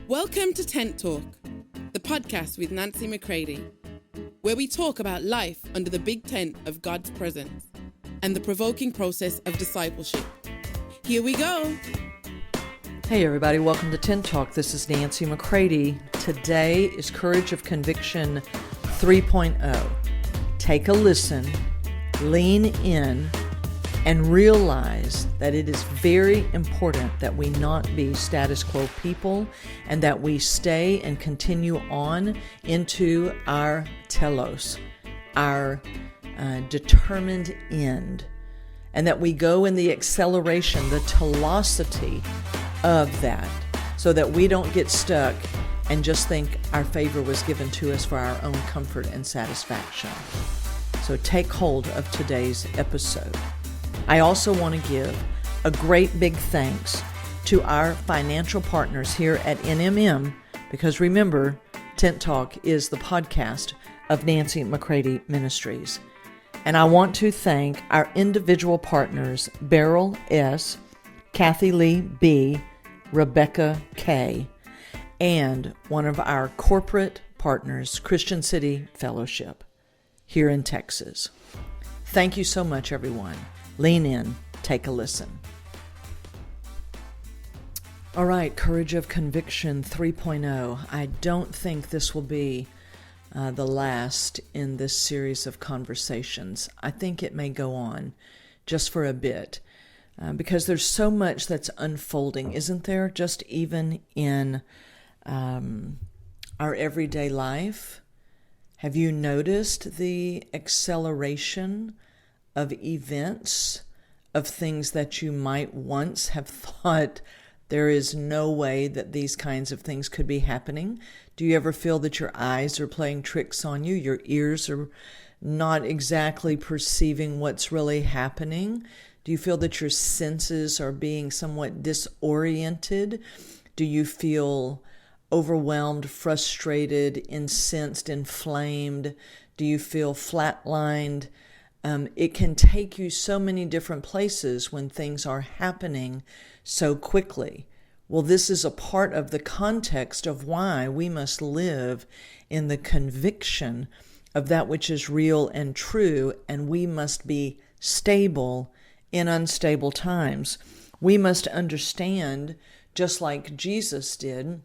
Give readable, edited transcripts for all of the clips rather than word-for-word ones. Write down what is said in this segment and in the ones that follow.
Welcome to Tent Talk, the podcast with Nancy McCready, where we talk about life under the big tent of God's presence and the provoking process of discipleship. Here we go. Hey everybody, welcome to Tent Talk. This is Nancy McCready. Today is Courage of Conviction 3.0. Take a listen, lean in, and realize that it is very important that we not be status quo people and that we stay and continue on into our telos, our determined end, and that we go in the acceleration, the velocity of that, so that we don't get stuck and just think our favor was given to us for our own comfort and satisfaction. So take hold of today's episode. I also want to give a great big thanks to our financial partners here at NMM, because remember, Tent Talk is the podcast of Nancy McCready Ministries. And I want to thank our individual partners, Beryl S., Kathy Lee B., Rebecca K., and one of our corporate partners, Christian City Fellowship, here in Texas. Thank you so much, everyone. Lean in, take a listen. All right, Courage of Conviction 3.0. I don't think this will be the last in this series of conversations. I think it may go on just for a bit because there's so much that's unfolding, isn't there? Just even in our everyday life. Have you noticed the acceleration of events, of things that you might once have thought there is no way that these kinds of things could be happening? Do you ever feel that your eyes are playing tricks on you? Your ears are not exactly perceiving what's really happening? Do you feel that your senses are being somewhat disoriented? Do you feel overwhelmed, frustrated, incensed, inflamed? Do you feel flatlined? It can take you so many different places when things are happening so quickly. Well, this is a part of the context of why we must live in the conviction of that which is real and true, and we must be stable in unstable times. We must understand, just like Jesus did,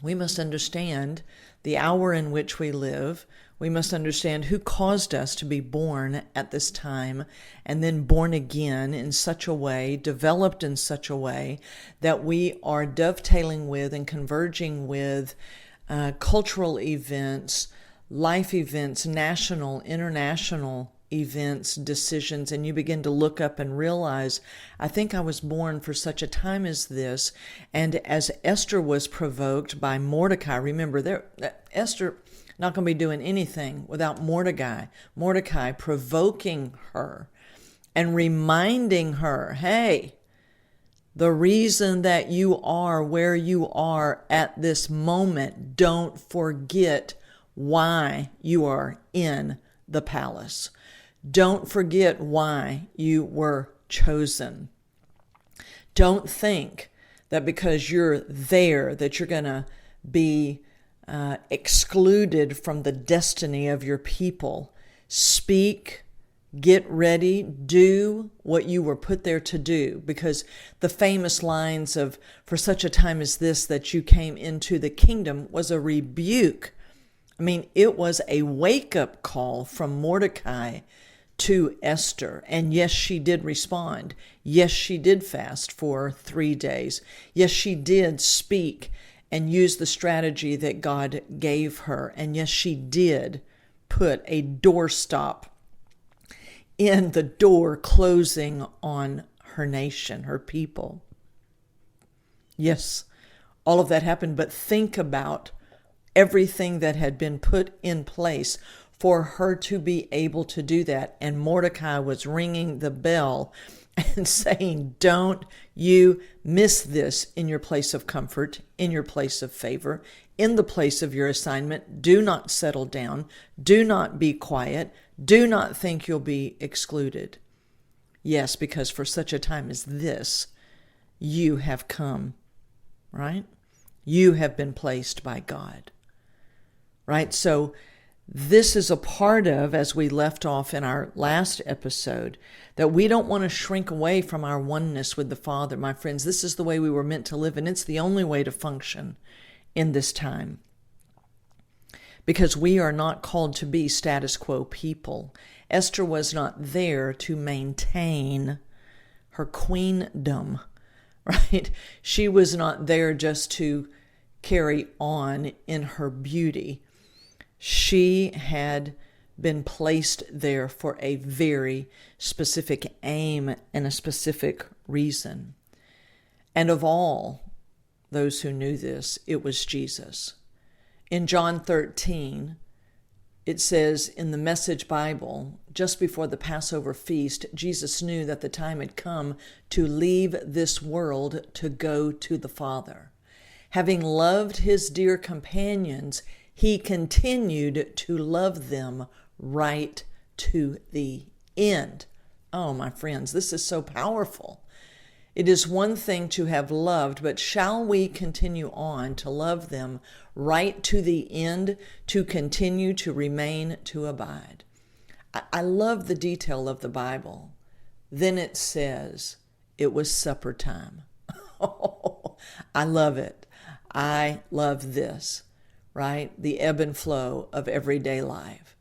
we must understand the hour in which we live. We must understand who caused us to be born at this time and then born again in such a way, developed in such a way that we are dovetailing with and converging with cultural events, life events, national, international events, decisions, and you begin to look up and realize, I think I was born for such a time as this. And as Esther was provoked by Mordecai, remember, Esther not going to be doing anything without Mordecai provoking her and reminding her, hey, the reason that you are where you are at this moment, don't forget why you are in the palace. Don't forget why you were chosen. Don't think that because you're there that you're going to be excluded from the destiny of your people. Speak, get ready, do what you were put there to do, because the famous lines of, for such a time as this that you came into the kingdom, was a rebuke. I mean, it was a wake-up call from Mordecai to Esther. And yes, she did respond. Yes, she did fast for 3 days. Yes, she did speak and use the strategy that God gave her. And yes, she did put a doorstop in the door closing on her nation, her people. Yes, all of that happened, but think about everything that had been put in place for her to be able to do that. And Mordecai was ringing the bell and saying, don't you miss this in your place of comfort, in your place of favor, in the place of your assignment. Do not settle down. Do not be quiet. Do not think you'll be excluded. Yes, because for such a time as this, you have come, right? You have been placed by God. Right? So this is a part of, as we left off in our last episode, that we don't want to shrink away from our oneness with the Father, my friends. This is the way we were meant to live, and it's the only way to function in this time. Because we are not called to be status quo people. Esther was not there to maintain her queendom, right? She was not there just to carry on in her beauty. She had been placed there for a very specific aim and a specific reason. And of all those who knew this, it was Jesus. In John 13, it says in the Message Bible, just before the Passover feast, Jesus knew that the time had come to leave this world to go to the Father. Having loved his dear companions, he continued to love them right to the end. Oh, my friends, this is so powerful. It is one thing to have loved, but shall we continue on to love them right to the end, to continue to remain, to abide? I love the detail of the Bible. Then it says, it was supper time. Oh, I love it. I love this, right? The ebb and flow of everyday life.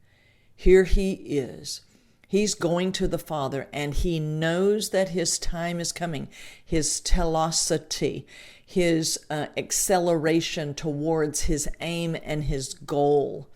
Here he is. He's going to the Father, and he knows that his time is coming. His telosity, his acceleration towards his aim and his goal.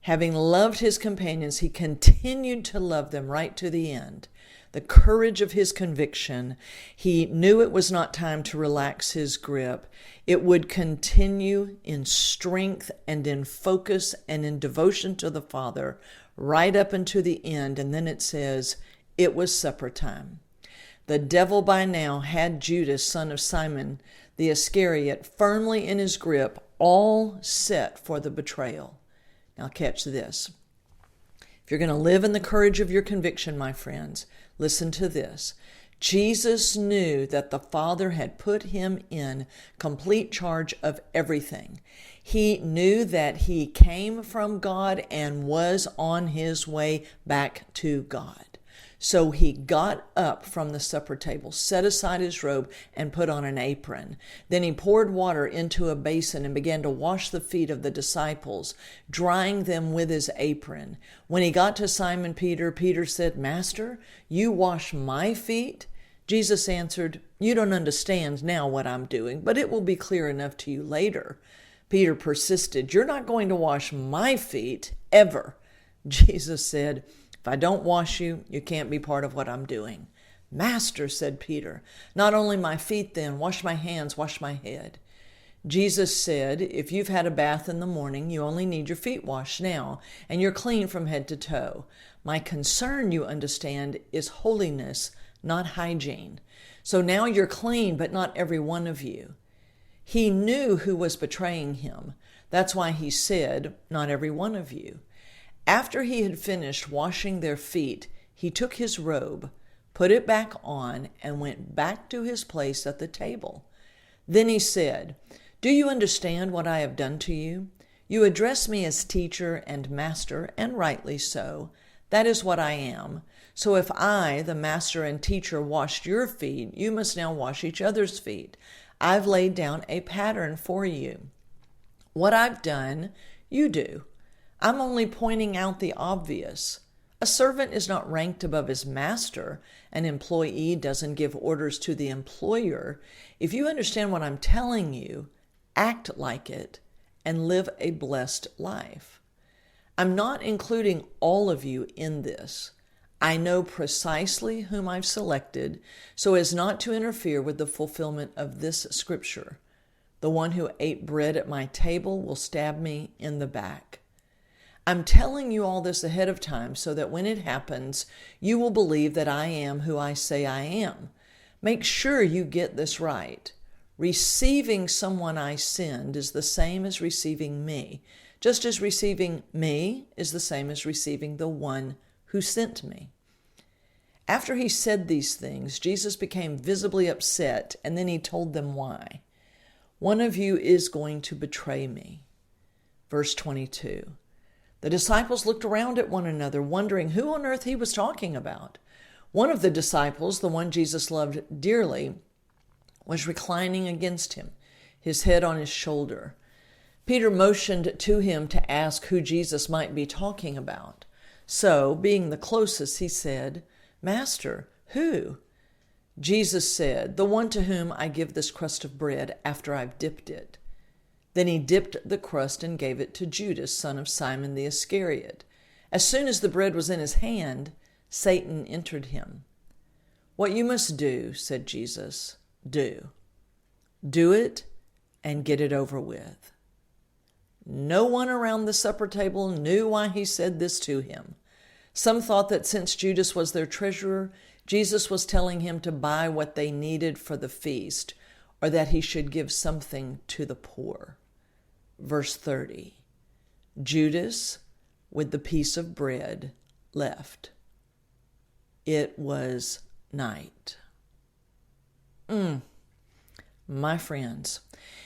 Having loved his companions, he continued to love them right to the end. The courage of his conviction, he knew it was not time to relax his grip. It would continue in strength and in focus and in devotion to the Father right up until the end. And then it says, it was supper time. The devil by now had Judas, son of Simon the Iscariot, firmly in his grip, all set for the betrayal. Now catch this. If you're going to live in the courage of your conviction, my friends, listen to this. Jesus knew that the Father had put him in complete charge of everything. He knew that he came from God and was on his way back to God. So he got up from the supper table, set aside his robe, and put on an apron. Then he poured water into a basin and began to wash the feet of the disciples, drying them with his apron. When he got to Simon Peter, Peter said, "Master, you wash my feet?" Jesus answered, "You don't understand now what I'm doing, but it will be clear enough to you later." Peter persisted, "You're not going to wash my feet, ever." Jesus said, "If I don't wash you, you can't be part of what I'm doing." "Master," said Peter, "not only my feet then, wash my hands, wash my head." Jesus said, "If you've had a bath in the morning, you only need your feet washed now, and you're clean from head to toe. My concern, you understand, is holiness, not hygiene. So now you're clean, but not every one of you." He knew who was betraying him. That's why he said, "Not every one of you." After he had finished washing their feet, he took his robe, put it back on, and went back to his place at the table. Then he said, "Do you understand what I have done to you? You address me as teacher and master, and rightly so. That is what I am. So if I, the master and teacher, washed your feet, you must now wash each other's feet. I've laid down a pattern for you. What I've done, you do. I'm only pointing out the obvious. A servant is not ranked above his master. An employee doesn't give orders to the employer. If you understand what I'm telling you, act like it and live a blessed life. I'm not including all of you in this. I know precisely whom I've selected so as not to interfere with the fulfillment of this scripture. The one who ate bread at my table will stab me in the back. I'm telling you all this ahead of time so that when it happens, you will believe that I am who I say I am. Make sure you get this right. Receiving someone I send is the same as receiving me, just as receiving me is the same as receiving the one who sent me. After he said these things, Jesus became visibly upset, and then he told them why. One of you is going to betray me. Verse 22. The disciples looked around at one another, wondering who on earth he was talking about. One of the disciples, the one Jesus loved dearly, was reclining against him, his head on his shoulder. Peter motioned to him to ask who Jesus might be talking about. So, being the closest, he said, Master, who? Jesus said, the one to whom I give this crust of bread after I've dipped it. Then he dipped the crust and gave it to Judas, son of Simon the Iscariot. As soon as the bread was in his hand, Satan entered him. What you must do, said Jesus, do. Do it and get it over with. No one around the supper table knew why he said this to him. Some thought that since Judas was their treasurer, Jesus was telling him to buy what they needed for the feast, or that he should give something to the poor. Verse 30. Judas, with the piece of bread, left. It was night. My friends,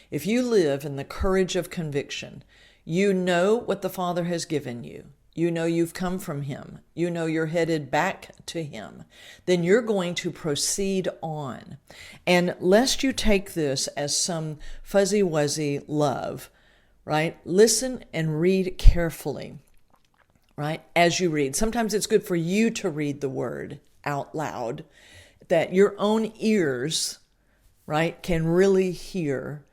if you live in the courage of conviction, you know what the Father has given you. You know you've come from him. You know you're headed back to him. Then you're going to proceed on. And lest you take this as some fuzzy-wuzzy love, right? Listen and read carefully, right? As you read. Sometimes it's good for you to read the word out loud, that your own ears, right, can really hear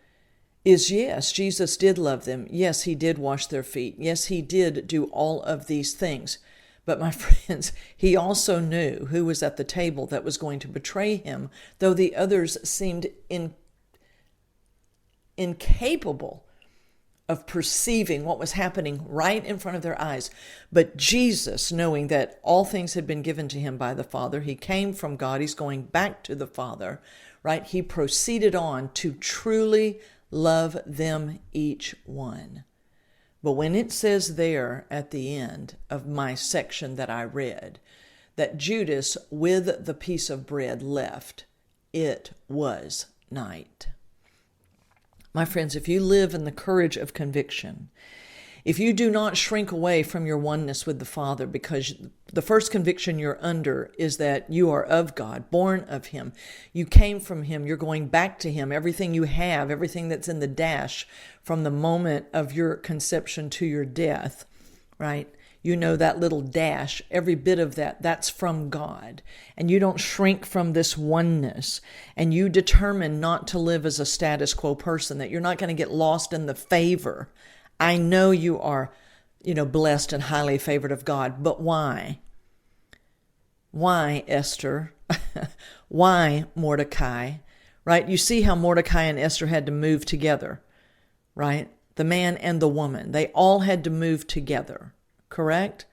is yes, Jesus did love them. Yes, he did wash their feet. Yes, he did do all of these things. But my friends, he also knew who was at the table that was going to betray him, though the others seemed incapable of perceiving what was happening right in front of their eyes. But Jesus, knowing that all things had been given to him by the Father, he came from God, he's going back to the Father, right? He proceeded on to truly love them each one. But when it says there at the end of my section that I read, that Judas with the piece of bread left, it was night. My friends, if you live in the courage of conviction, if you do not shrink away from your oneness with the Father, because the first conviction you're under is that you are of God, born of him. You came from him. You're going back to him. Everything you have, everything that's in the dash from the moment of your conception to your death, right? You know that little dash, every bit of that, that's from God. And you don't shrink from this oneness. And you determine not to live as a status quo person, that you're not going to get lost in the favor. I know you are, blessed and highly favored of God, but why? Why, Esther? Why, Mordecai? Right? You see how Mordecai and Esther had to move together, right? The man and the woman, they all had to move together, correct?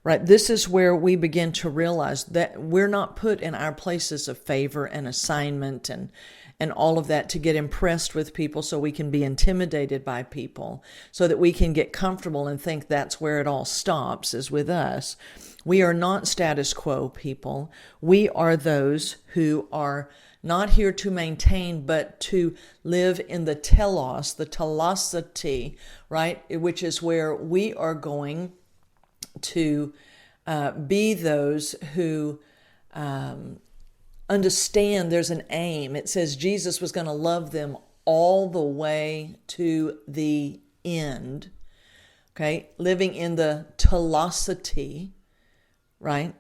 Right? This is where we begin to realize that we're not put in our places of favor and assignment and all of that to get impressed with people so we can be intimidated by people, so that we can get comfortable and think that's where it all stops, is with us. We are not status quo people. We are those who are not here to maintain, but to live in the telos, the telosity, right? Which is where we are going to be those who understand there's an aim. It says Jesus was going to love them all the way to the end. Okay, living in the telosity, right?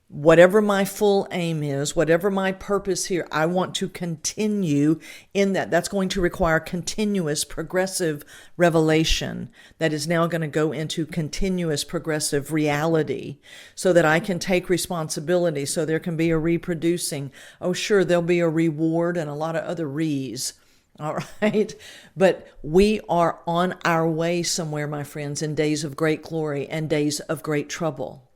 Whatever my full aim is, whatever my purpose here, I want to continue in that. That's going to require continuous progressive revelation that is now going to go into continuous progressive reality so that I can take responsibility, so there can be a reproducing. Oh, sure, there'll be a reward and a lot of other re's. All right. But we are on our way somewhere, my friends, in days of great glory and days of great trouble.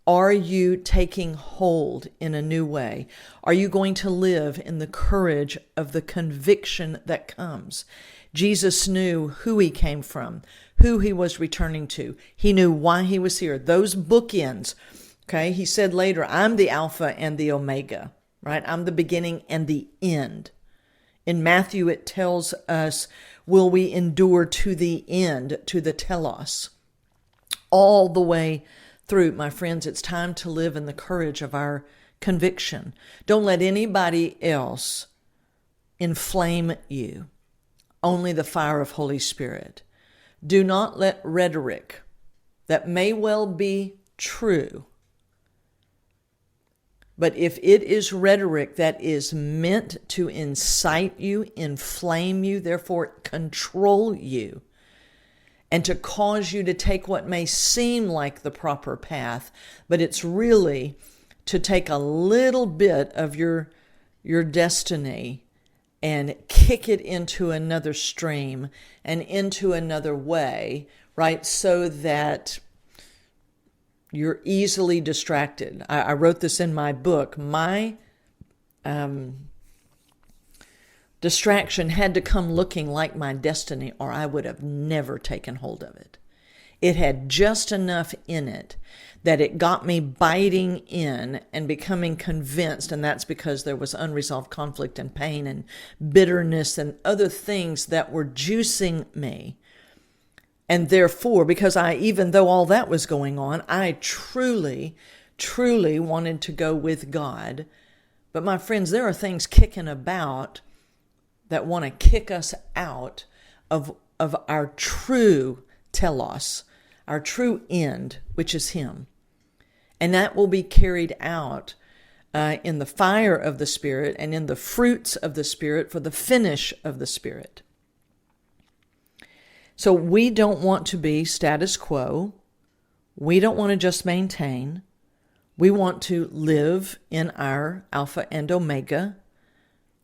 Are you taking hold in a new way? Are you going to live in the courage of the conviction that comes? Jesus knew who he came from, who he was returning to. He knew why he was here. Those bookends, okay? He said later, I'm the Alpha and the Omega, right? I'm the beginning and the end. In Matthew, it tells us, will we endure to the end, to the telos? All the way through, my friends, it's time to live in the courage of our conviction. Don't let anybody else inflame you. Only the fire of Holy Spirit. Do not let rhetoric that may well be true, but if it is rhetoric that is meant to incite you, inflame you, therefore control you, and to cause you to take what may seem like the proper path, but it's really to take a little bit of your destiny and kick it into another stream and into another way, right? So that you're easily distracted. I wrote this in my book. My distraction had to come looking like my destiny, or I would have never taken hold of it. It had just enough in it that it got me biting in and becoming convinced, and that's because there was unresolved conflict and pain and bitterness and other things that were juicing me. And therefore, because even though all that was going on, I truly, truly wanted to go with God. But my friends, there are things kicking about that want to kick us out of our true telos, our true end, which is Him. And that will be carried out in the fire of the Spirit and in the fruits of the Spirit for the finish of the Spirit. So we don't want to be status quo. We don't want to just maintain. We want to live in our Alpha and Omega.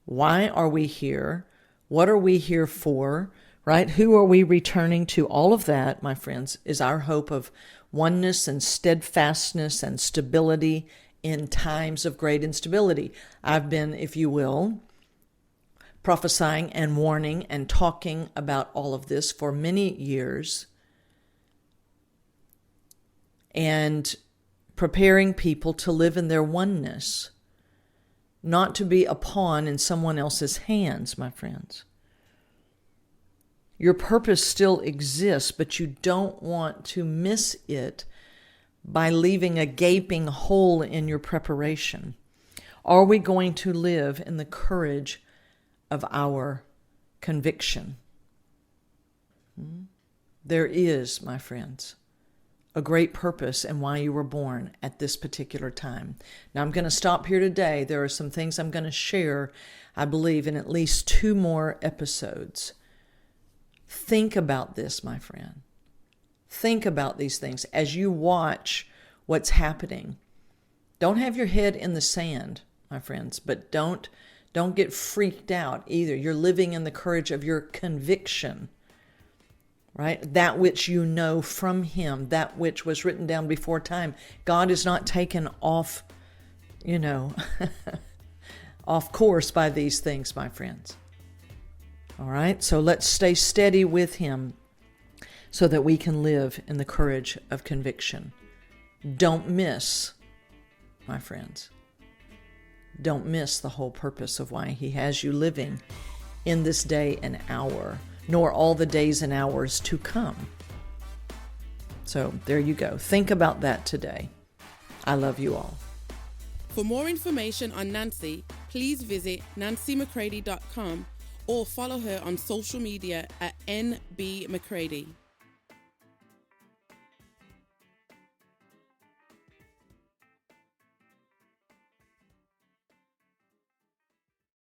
Why are we here? What are we here for? Right? Who are we returning to? All of that, my friends, is our hope of oneness and steadfastness and stability in times of great instability. I've been, if you will, prophesying and warning and talking about all of this for many years and preparing people to live in their oneness, not to be a pawn in someone else's hands, my friends. Your purpose still exists, but you don't want to miss it by leaving a gaping hole in your preparation. Are we going to live in the courage of our conviction? There is, my friends, a great purpose in why you were born at this particular time. Now, I'm going to stop here today. There are some things I'm going to share, I believe, in at least 2 more episodes. Think about this, my friend. Think about these things as you watch what's happening. Don't have your head in the sand, my friends, but don't get freaked out either. You're living in the courage of your conviction, right? That which you know from Him, that which was written down before time. God is not taken off, off course by these things, my friends. All right, so let's stay steady with Him so that we can live in the courage of conviction. Don't miss, my friends. Don't miss the whole purpose of why He has you living in this day and hour, nor all the days and hours to come. So there you go. Think about that today. I love you all. For more information on Nancy, please visit nancymccready.com or follow her on social media at NB McCready.